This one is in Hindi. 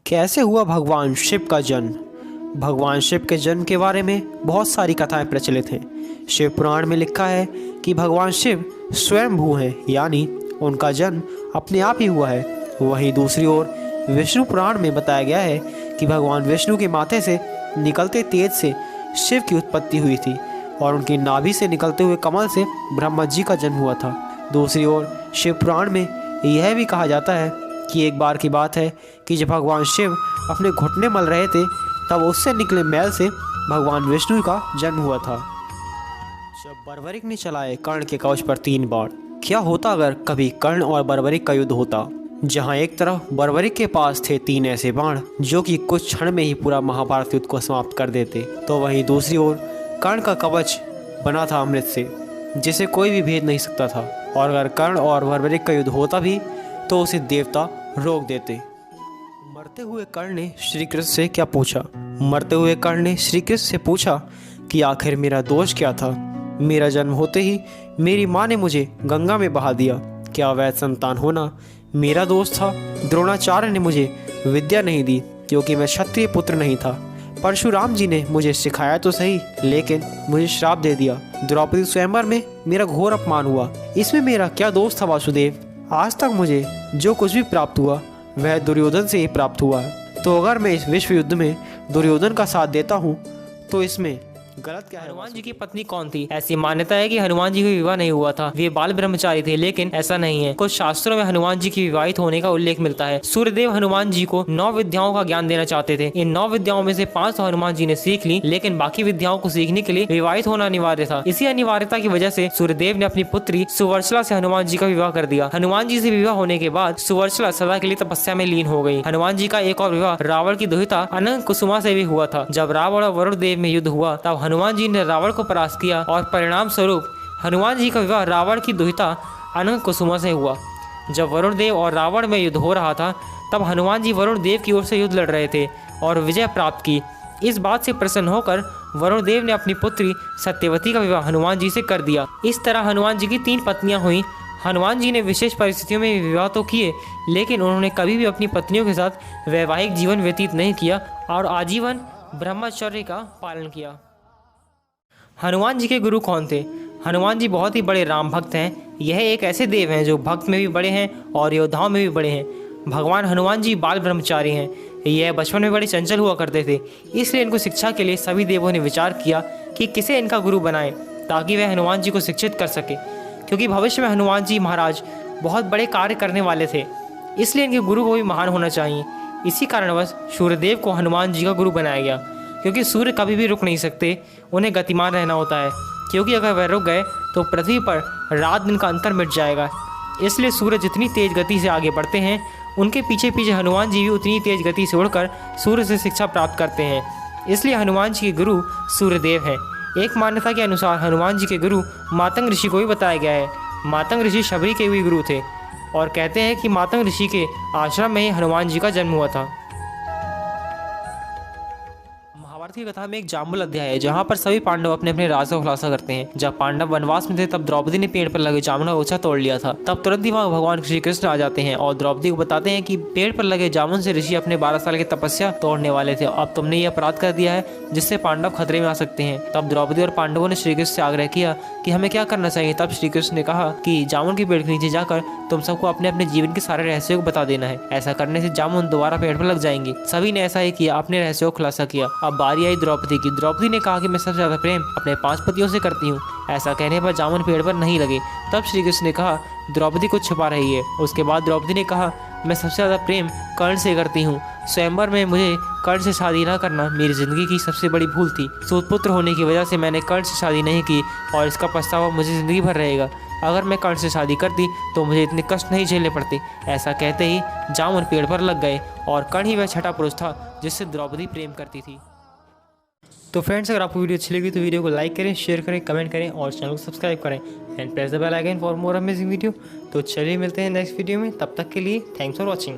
कैसे हुआ भगवान शिव का जन्म। भगवान शिव के जन्म के बारे में बहुत सारी कथाएं प्रचलित हैं। शिव पुराण में लिखा है कि भगवान शिव स्वयंभू हैं, यानी उनका जन्म अपने आप ही हुआ है। वहीं दूसरी ओर विष्णु पुराण में बताया गया है कि भगवान विष्णु के माथे से निकलते तेज से शिव की उत्पत्ति हुई थी और उनकी नाभि से निकलते हुए कमल से ब्रह्मा जी का जन्म हुआ था। दूसरी ओर शिव पुराण में यह भी कहा जाता है कि एक बार की बात है कि जब भगवान शिव अपने घुटने मल रहे थे तब उससे निकले मैल से भगवान विष्णु का जन्म हुआ था। जब बर्बरिक ने चलाए कर्ण के कवच पर 3 बाण, क्या होता अगर कभी कर्ण और बर्बरिक का युद्ध होता, जहां एक तरफ बर्बरिक के पास थे 3 ऐसे बाण जो कि कुछ क्षण में ही पूरा महाभारत युद्ध को समाप्त कर देते, तो वहीं दूसरी ओर कर्ण का कवच बना था अमृत से, जिसे कोई भी भेद नहीं सकता था। और अगर कर्ण और बर्बरिक का युद्ध होता भी तो उसे देवता रोक देते। मरते हुए कर्ण ने श्री कृष्ण से क्या पूछा। मरते हुए कर्ण ने श्री कृष्ण से पूछा कि आखिर मेरा दोष क्या था। मेरा जन्म होते ही मेरी माँ ने मुझे गंगा में बहा दिया। क्या अवैध संतान होना मेरा दोष था। द्रोणाचार्य ने मुझे विद्या नहीं दी क्योंकि मैं क्षत्रिय पुत्र नहीं था। परशुराम जी ने मुझे सिखाया तो सही, लेकिन मुझे श्राप दे दिया। द्रौपदी स्वयंवर में मेरा घोर अपमान हुआ। इसमें मेरा क्या दोष था वासुदेव। आज तक मुझे जो कुछ भी प्राप्त हुआ वह दुर्योधन से ही प्राप्त हुआ है। तो अगर मैं इस विश्व युद्ध में दुर्योधन का साथ देता हूँ तो इसमें गलत क्या है। हनुमान जी की पत्नी कौन थी। ऐसी मान्यता है कि हनुमान जी का विवाह नहीं हुआ था, वे बाल ब्रह्मचारी थे, लेकिन ऐसा नहीं है। कुछ शास्त्रों में हनुमान जी की विवाहित होने का उल्लेख मिलता है। सूर्यदेव हनुमान जी को 9 विद्याओं का ज्ञान देना चाहते थे। इन 9 विद्याओं में से 5 तो हनुमान जी ने सीख ली, लेकिन बाकी विद्याओं को सीखने के लिए विवाहित होना अनिवार्य था। इसी अनिवार्यता की वजह से सूर्यदेव ने अपनी पुत्री सुवर्चला से हनुमान जी का विवाह कर दिया। हनुमान जी से विवाह होने के बाद सुवर्चला सदा के लिए तपस्या में लीन हो गई। हनुमान जी का एक और विवाह रावण की दुहिता अनंत कुसुमा से भी हुआ था। जब रावण और वरुण देव में युद्ध हुआ तब हनुमान जी ने रावण को परास्त किया और परिणाम स्वरूप हनुमान जी का विवाह रावण की दुहिता अनंत कुसुमा से हुआ। जब वरुण देव और रावण में युद्ध हो रहा था तब हनुमान जी वरुण देव की ओर से युद्ध लड़ रहे थे और विजय प्राप्त की। इस बात से प्रसन्न होकर वरुण देव ने अपनी पुत्री सत्यवती का विवाह हनुमान जी से कर दिया। इस तरह हनुमान जी की 3 पत्नियां हुई। हनुमान जी ने विशेष परिस्थितियों में विवाह तो किए, लेकिन उन्होंने कभी भी अपनी पत्नियों के साथ वैवाहिक जीवन व्यतीत नहीं किया और आजीवन ब्रह्मचर्य का पालन किया। हनुमान जी के गुरु कौन थे। हनुमान जी बहुत ही बड़े राम भक्त हैं। यह एक ऐसे देव हैं जो भक्त में भी बड़े हैं और योद्धाओं में भी बड़े हैं। भगवान हनुमान जी बाल ब्रह्मचारी हैं। यह बचपन में बड़े चंचल हुआ करते थे, इसलिए इनको शिक्षा के लिए सभी देवों ने विचार किया कि किसे इनका गुरु बनाएं ताकि वह हनुमान जी को शिक्षित कर सके, क्योंकि भविष्य में हनुमान जी महाराज बहुत बड़े कार्य करने वाले थे, इसलिए इनके गुरु को भी महान होना चाहिए। इसी कारणवश सूर्यदेव को हनुमान जी का गुरु बनाया गया, क्योंकि सूर्य कभी भी रुक नहीं सकते, उन्हें गतिमान रहना होता है, क्योंकि अगर वह रुक गए तो पृथ्वी पर रात दिन का अंतर मिट जाएगा। इसलिए सूर्य जितनी तेज गति से आगे बढ़ते हैं, उनके पीछे पीछे हनुमान जी भी उतनी तेज गति से उड़कर सूर्य से शिक्षा प्राप्त करते हैं। इसलिए हनुमान जी के गुरु सूर्यदेव हैं। एक मान्यता के अनुसार हनुमान जी के गुरु मातंग ऋषि को भी बताया गया है। मातंग ऋषि शबरी के भी गुरु थे और कहते हैं कि मातंग ऋषि के आश्रम में ही हनुमान जी का जन्म हुआ था। की कथा में एक जाम्बुल अध्याय है जहाँ पर सभी पांडव अपने अपने राज का खुलासा करते हैं। जब पांडव वनवास में थे तब द्रौपदी ने पेड़ पर लगे जामुन का गुच्छा तोड़ लिया था। तब तुरंत ही वहाँ भगवान श्री कृष्ण आ जाते हैं और द्रौपदी को बताते हैं कि पेड़ पर लगे जामुन से ऋषि अपने 12 साल की तपस्या तोड़ने वाले थे। अब तुमने ये अपराध कर दिया है जिससे पांडव खतरे में आ सकते हैं। तब द्रौपदी और पांडवों ने श्री कृष्ण से आग्रह किया कि हमें क्या करना चाहिए। तब श्री कृष्ण ने कहा कि जामुन के पेड़ के नीचे जाकर तुम सबको अपने अपने जीवन के सारे रहस्यों को बता देना है। ऐसा करने से जामुन दोबारा पेड़ पर लग जाएंगे। सभी ने ऐसा ही किया, अपने रहस्यों को खुलासा किया। अब बारी आई द्रौपदी की। द्रौपदी ने कहा कि मैं सबसे ज्यादा प्रेम अपने 5 पतियों से करती हूँ। ऐसा कहने पर जामुन पेड़ पर नहीं लगे। तब श्री कृष्ण ने कहा द्रौपदी कुछ छुपा रही है। उसके बाद द्रौपदी ने कहा मैं सबसे ज्यादा प्रेम कर्ण से करती हूँ। स्वयंवर में मुझे कर्ण से शादी न करना मेरी जिंदगी की सबसे बड़ी भूल थी। सूतपुत्र होने की वजह से मैंने कर्ण से शादी नहीं की और इसका पछतावा मुझे जिंदगी भर रहेगा। अगर मैं कर्ण से शादी करती तो मुझे इतने कष्ट नहीं झेलने पड़ते। ऐसा कहते ही जामुन पेड़ पर लग गए और कर्ण ही वह छठा पुरुष था जिससे द्रौपदी प्रेम करती थी। तो फ्रेंड्स, अगर आपको वीडियो अच्छी लगी तो वीडियो को लाइक करें, शेयर करें, कमेंट करें और चैनल को सब्सक्राइब करें and press the bell icon for more amazing video. तो चलिए मिलते हैं नेक्स्ट वीडियो में, तब तक के लिए थैंक्स फॉर वॉचिंग।